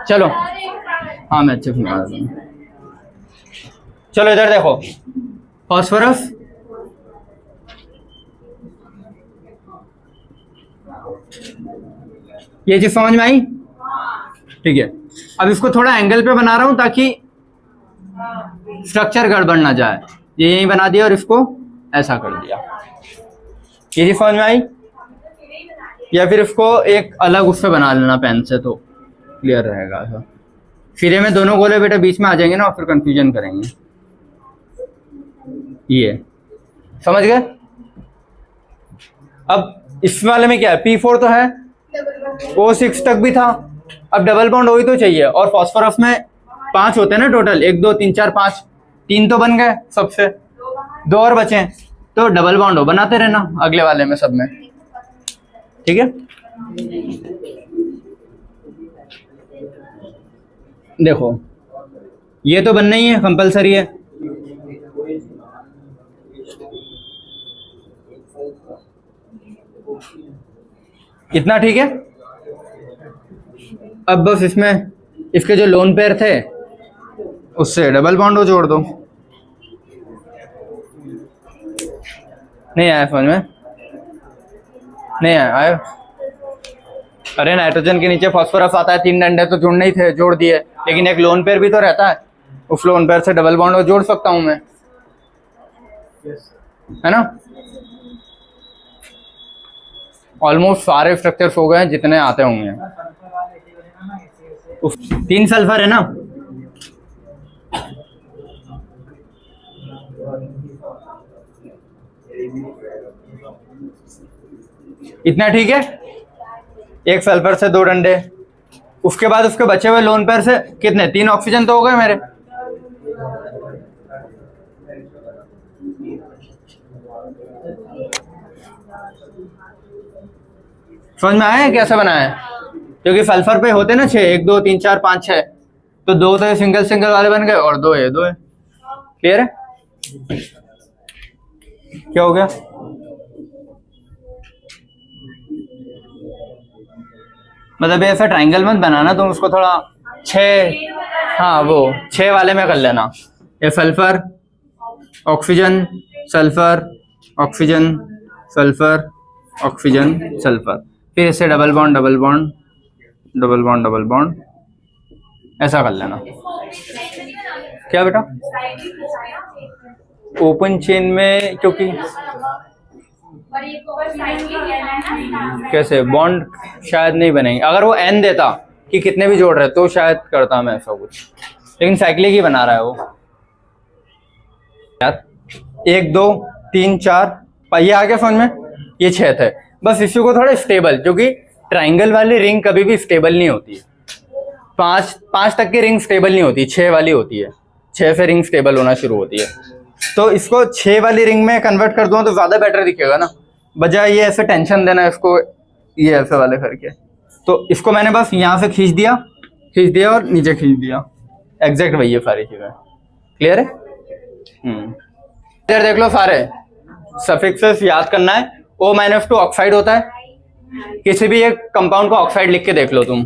S1: चलो हाँ मैं अच्छे से बना देता हूँ। चलो इधर देखो, फास्फोरस ये चीज समझ में आई? ठीक है, अब इसको थोड़ा एंगल पे बना रहा हूं ताकि स्ट्रक्चर गड़बड़ ना जाए। ये यहीं बना दिया और इसको ऐसा कर दिया। ये चीज समझ में आई? या फिर इसको एक अलग उससे बना लेना पेन से तो क्लियर रहेगा। ऐसा सिरे में दोनों गोले बेटा बीच में आ जाएंगे ना और फिर कंफ्यूजन करेंगे। ये समझ गए? अब इस वाले में क्या है, P4 तो है, O6 तक भी था, अब डबल बॉन्ड O ही तो चाहिए। और फास्फोरस में 5 होते हैं ना टोटल, 1 2 3 4 5, 3 तो बन गए सबसे, 2 और बचे, तो डबल बॉन्ड O बनाते रहना अगले वाले में सब में। ठीक है, देखो ये तो बनना ही है, कंपलसरी है। इतना ठीक है। अब बस इसमें इसके जो लोन पेयर थे उससे डबल बॉन्ड जोड़ दो। नहीं आया समझ में? नहीं आया? अरे नाइट्रोजन के नीचे फास्फोरस आता है, 3 डंडे तो जुड़ने ही थे, जोड़ दिए, लेकिन एक लोन पेयर भी तो रहता है, उस लोन पेयर से डबल बॉन्ड जोड़ सकता हूं मैं, है ना? ऑलमोस्ट सारे स्ट्रक्चर्स हो गए हैं जितने आते होंगे। 3 सल्फर है ना, इतना ठीक है। एक सल्फर से 2 डंडे, उसके बाद उसके बचे हुए लोन पेयर से कितने, 3 ऑक्सीजन तो हो गए मेरे। समझ में आया कैसे बनाया है? क्योंकि सल्फर पे होते ना 6, 1 2 3 4 5 6, तो 2 तो सिंगल वाले बन गए और 2 है। क्लियर है? क्या हो गया? मतलब ऐसा ट्रायंगल मत बनाना तुम, उसको थोड़ा 6, हाँ वो 6 वाले में कर लेना। ये sulphur oxygen sulphur oxygen sulphur oxygen sulphur, फिर इससे double bond double bond double bond double bond, ऐसा कर लेना। क्या बेटा? ओपन चेन में क्योंकि कैसे बॉन्ड शायद नहीं बनेंगे, अगर वो n देता कि कितने भी जोड़ रहे तो शायद करता मैं ऐसा कुछ, लेकिन साइक्लिक ही बना रहा है वो। 1 2 3 4 ये आ गया समझ में? ये 6 थे। बस इसी को थोड़ा स्टेबल, क्योंकि ट्राइंगल वाली रिंग कभी भी स्टेबल नहीं होती है। 5 तक की रिंग स्टेबल नहीं होती, 6 वाली होती है। 6 से रिंग स्टेबल होना शुरू होती है। तो इसको 6 वाली रिंग में कन्वर्ट कर दूं तो ज्यादा बेटर दिखेगा ना, बजाय ये ऐसे टेंशन देना इसको ये ऐसे वाले करके। तो इसको मैंने बस यहाँ से खींच दिया और नीचे खींच दिया। एग्जैक्ट वही है सारी चीजें। क्लियर है? इधर देख लो, सारे सफिक्सेस याद करना है। O-2 ऑक्साइड होता है, किसी भी एक कंपाउंड को ऑक्साइड लिख के देख लो तुम।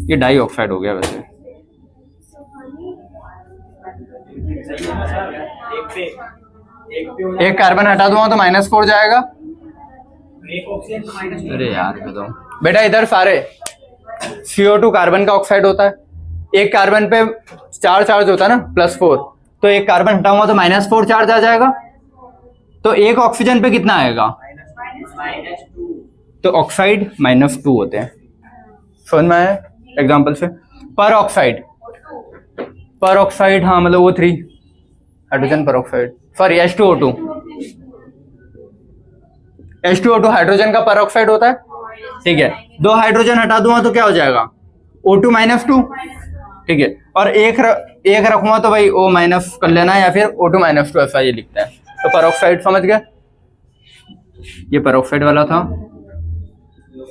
S1: ये डाई ऑक्साइड हो गया वैसे। एक कार्बन हटा दूंगा तो -4 जाएगा। अरे यार बताओ बेटा, इधर सारे CO2 कार्बन का ऑक्साइड होता है। एक कार्बन पे 4 चार्ज होता है ना, +4, तो एक कार्बन हटाऊंगा तो -4 चार्ज आ जाएगा। तो एक ऑक्सीजन पे कितना आएगा? तो ऑक्साइड -2 होते हैं। समझ में आया एग्जांपल से? पर ऑक्साइड हाँ, मतलब वो 3 हाइड्रोजन पर ऑक्साइड, सॉरी H2O2 हाइड्रोजन का पर ऑक्साइड होता है। ठीक है, 2 हाइड्रोजन हटा दूंगा तो क्या हो जाएगा? O2 -2, ठीक है, और एक रखूंगा तो भाई O माइनस कर लेना या फिर O2 माइनस 2 ऐसा ये लिखते हैं। तो पेरोक्साइड समझ गए, ये पेरोक्साइड वाला था,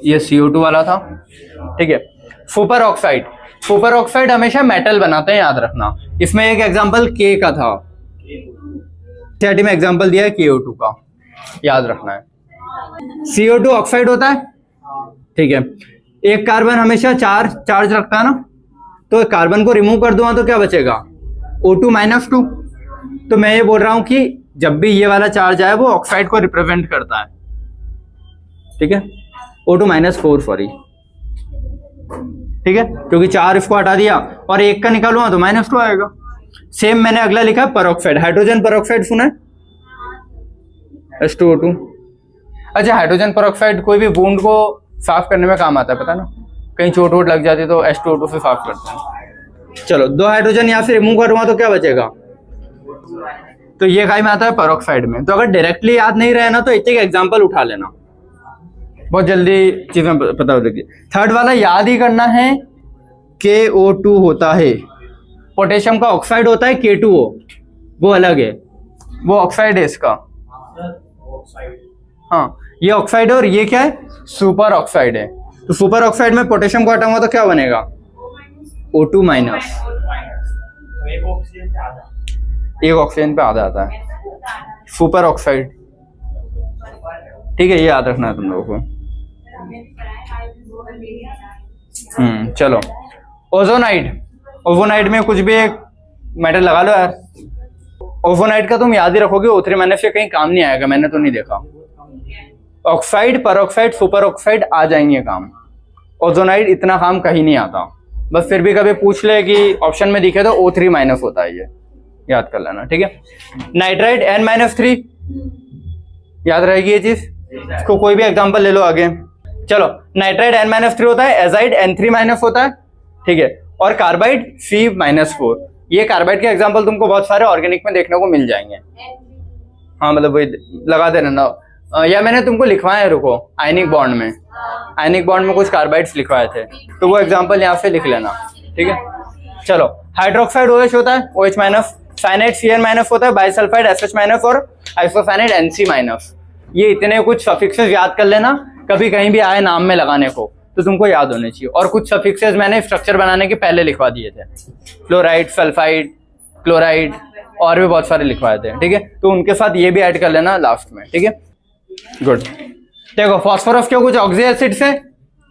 S1: ये CO2 वाला था, ठीक है। सुपर ऑक्साइड हमेशा मेटल बनाते हैं, याद रखना। इसमें एक एग्जांपल K का था, में एग्जांपल दिया है KO2 का, याद रखना है। CO2 ऑक्साइड होता है, ठीक है। एक कार्बन हमेशा चार्ज रखता है ना, तो कार्बन को रिमूव कर दूंगा तो क्या बचेगा, O2 माइनस 2। तो मैं ये बोल रहा हूं कि जब भी ये वाला चार्ज आए वो ऑक्साइड को रिप्रेजेंट करता है, ठीक है। O2 माइनस 4 सॉरी, ठीक है, क्योंकि 4 इसको हटा दिया और 1 का निकालूंगा तो माइनस 2 आएगा। सेम मैंने अगला लिखा पेरोक्साइड, हाइड्रोजन पेरोक्साइड सुना है, H2O2। अच्छा, हाइड्रोजन पेरोक्साइड कोई भी वुंड को साफ करने में काम आता है, पता ना, कहीं चोट वोट लग जाती है तो H2O2 से साफ करते हैं। चलो, 2 हाइड्रोजन यहाँ से रिमूव करूंगा तो क्या बचेगा, तो ये काई में आता है पेरोक्साइड में। तो अगर डायरेक्टली याद नहीं रहे ना तो एक एग्जांपल उठा लेना, बहुत जल्दी चीजें पता हो जाएगी। थर्ड वाला याद ही करना है, KO2 होता है, पोटेशियम का ऑक्साइड होता है K2O, वो अलग है, वो ऑक्साइड है इसका। हाँ, ये ऑक्साइड है और ये क्या है, सुपर ऑक्साइड है। तो सुपर ऑक्साइड में पोटेशियम को हटाऊंगा तो क्या बनेगा, O2 माइनस, एक ऑक्सीजन पे आधा आता है, सुपर ऑक्साइड, ठीक है, ये याद रखना है तुम लोगों को। चलो, ओजोनाइड में कुछ भी एक मेटल लगा लो यार। ओजोनाइड का तुम याद ही रखोगे, O3 माइनस से कहीं काम नहीं आएगा, मैंने तो नहीं देखा। ऑक्साइड, पेरोक्साइड, सुपर ऑक्साइड आ जाएंगे काम, ओजोनाइड इतना काम कहीं नहीं आता। बस फिर भी कभी पूछ ले कि ऑप्शन में दिखे तो O3 माइनस होता है, ये याद कर लेना, ठीक है। नाइट्राइड N-3, याद रहेगी ये चीज, इसको कोई भी एग्जांपल ले लो आगे। चलो, नाइट्राइड N-3 होता है, एजाइड N3 माइनस होता है, ठीक है, और कार्बाइड C-4। ये कार्बाइड के एग्जांपल तुमको बहुत सारे ऑर्गेनिक में देखने को मिल जाएंगे। हाँ, मतलब वही लगा देना ना, या मैंने तुमको लिखवाए, रुको, आयनिक बॉन्ड में कुछ कार्बाइड्स लिखवाए थे, तो वो एग्जांपल यहाँ से लिख लेना, ठीक है। चलो, हाइड्रोक्साइड OH होता है, OH minus, cyanide Cn minus होता है, बाइसल्फाइड SH माइनस और आइसोसाइनाइड NC माइनस। ये इतने कुछ सफिक्सेस याद कर लेना, कभी कहीं भी आए नाम में लगाने को तो तुमको याद होने चाहिए। और कुछ सफिक्सेस मैंने स्ट्रक्चर बनाने के पहले लिखवा दिए थे, फ्लोराइड, सल्फाइड, क्लोराइड, और भी बहुत सारे लिखवाए थे, ठीक है। तो उनके साथ ये भी ऐड कर लेना लास्ट में, ठीक है, गुड। देखो, फास्फोरस के कुछ ऑक्सी एसिड्स है,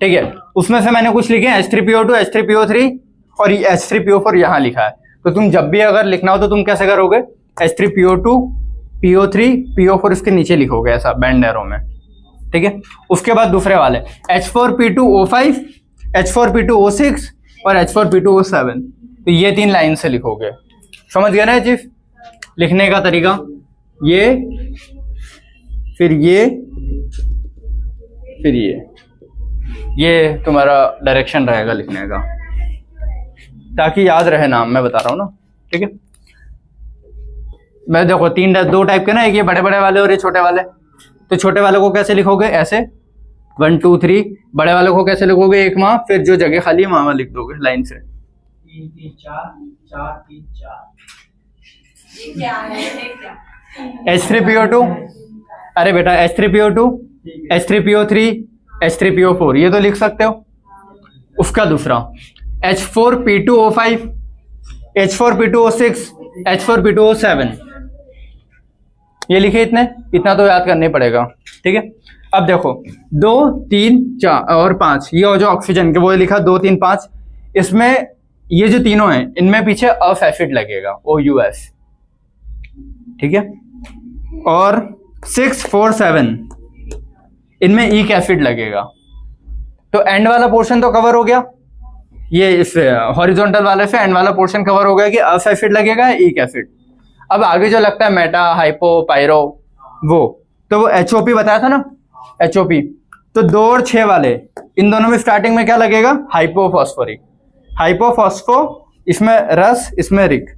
S1: ठीक है, उसमें से मैंने कुछ लिखे H3PO2, H3PO3 और H3PO4 यहाँ लिखा है। तो तुम जब भी अगर लिखना हो तो तुम कैसे करोगे, H3PO2, PO3, PO4 इसके नीचे लिखोगे ऐसा बैंड एरो में, ठीक है। उसके बाद दूसरे वाले H4P2O5, H4P2O6 और H4P2O7, तो ये 3 लाइन से लिखोगे। समझ गए ना ये चीज, लिखने का तरीका, ये फिर ये फिर ये तुम्हारा डायरेक्शन रहेगा लिखने का, ताकि याद रहे नाम, मैं बता रहा हूँ ना, ठीक है। मैं देखो 2 टाइप के ना, एक ये बड़े बड़े वाले और ये छोटे वाले। तो छोटे वालों को कैसे लिखोगे, ऐसे 1 2 3, बड़े वालों को कैसे लिखोगे, एक माँ, फिर जो जगह खाली है वहां लिख दोगे लाइन से,
S3: 3 3 4 4 3 4।
S1: H3PO2, अरे बेटा H3PO2, H3PO3, H3PO4, ये तो लिख सकते हो। उसका दूसरा H4P2O5, H4P2O6, H4P2O7, ये लिखे इतना तो याद करना ही पड़ेगा, ठीक है। अब देखो 2 3 4 और 5, ये जो ऑक्सीजन के वो लिखा 2 3 5, इसमें ये जो तीनों हैं इनमें पीछे अफ एसिड लगेगा, OUS, ठीक है। और 6 4 7 इनमें ईक एसिड लगेगा। तो एंड वाला पोर्शन तो कवर हो गया, ये इस हॉरिजॉन्टल वाले से एंड वाला पोर्शन कवर हो गया कि अफ एसिड लगेगा, ईक एसिड। अब आगे जो लगता है मेटा, हाइपो, पायरो, वो तो वो HOP बताया था ना, HOP। तो 2 और 6 वाले, इन दोनों में स्टार्टिंग में क्या लगेगा, हाइपोफॉस्फोरिक, हाइपोफॉस्फो, इसमें रस, इसमें रिक,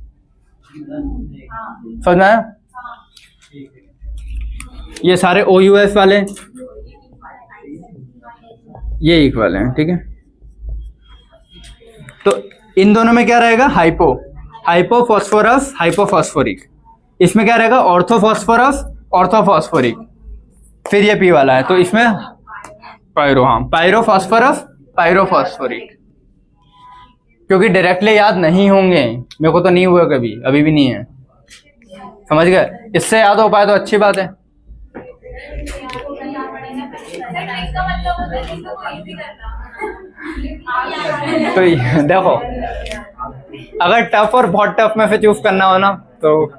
S1: समझ में आया। ये सारे OUS वाले, ये ईक वाले हैं, ठीक है। तो इन दोनों में क्या रहेगा? Hypo, hypophosphorous, hypophosphoric. इसमें क्या रहेगा? Orthophosphorus, orthophosphoric. फिर ये पी वाला है, तो इसमें पायरो, हाँ पायरोफॉस्फोरस, पायरोफॉस्फोरिक। क्योंकि डायरेक्टली याद नहीं होंगे, मेरे को तो नहीं हुआ कभी, अभी भी नहीं है, समझ गए? इससे याद हो पाए तो अच्छी बात है। तो देखो, अगर टफ और बहुत टफ में से चूज करना हो ना तो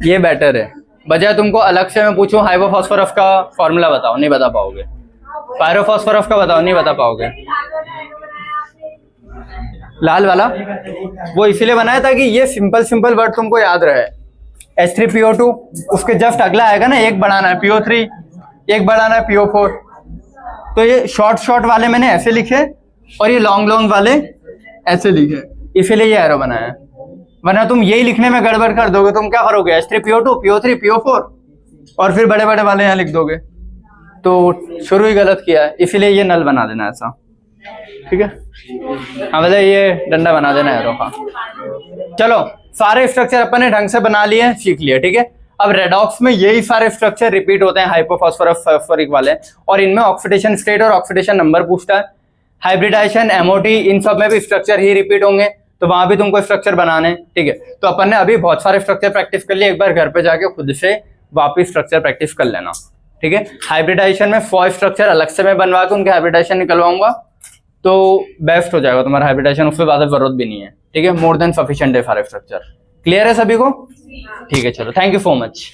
S1: ये बेटर है, बजाय तुमको अलग से मैं पूछूं हाइपोफॉस्फोरस का फॉर्मूला बताओ, नहीं बता पाओगे। पायरोफॉस्फोरस का बताओ, नहीं बता पाओगे। लाल वाला वो इसीलिए बनाया था कि ये सिंपल सिंपल वर्ड तुमको याद रहे। H3PO2, उसके जस्ट अगला आएगा ना, एक बढ़ाना है PO3, एक बढ़ाना है PO4। तो ये शॉर्ट शॉर्ट वाले मैंने ऐसे लिखे और ये लॉन्ग लॉन्ग वाले ऐसे लिखे, इसीलिए ये एरो बनाया। वरना तुम यही लिखने में गड़बड़ कर दोगे, तुम क्या करोगे? H3PO2, PO3, PO4 और फिर बड़े बड़े वाले यहाँ लिख दोगे, तो शुरू ही गलत किया है। इसीलिए ये नल बना देना ऐसा, ठीक है? हाँ मतलब ये डंडा बना देना एरो का। चलो, सारे स्ट्रक्चर अपन ने ढंग से बना लिए, सीख लिए, ठीक है? अब रेडॉक्स में यही सारे स्ट्रक्चर रिपीट होते हैं, हाइपोफॉस्फोरस फॉस्फोरिक वाले, और इनमें ऑक्सीडेशन स्टेट और ऑक्सीडेशन नंबर पूछता है। हाइब्रिडाइजेशन, एमओटी, इन सब में भी स्ट्रक्चर ही रिपीट होंगे, तो वहां भी तुमको स्ट्रक्चर बनाने, ठीक है? तो अपन ने अभी बहुत सारे स्ट्रक्चर प्रैक्टिस कर लिए, एक बार घर पे जाके खुद से वापिस स्ट्रक्चर प्रैक्टिस कर लेना, ठीक है? हाइब्रिडाइजेशन में 4 स्ट्रक्चर अलग से मैं बनवा के उनके हाइब्रिडाइजेशन निकलवाऊंगा, तो बेस्ट हो जाएगा तुम्हारा हाइब्रिडाइजेशन, उससे ज्यादा जरूरत भी नहीं है, ठीक है? मोर देन सफिशिएंट है सारे स्ट्रक्चर। क्लियर है सभी को? ठीक है, चलो, थैंक यू सो मच।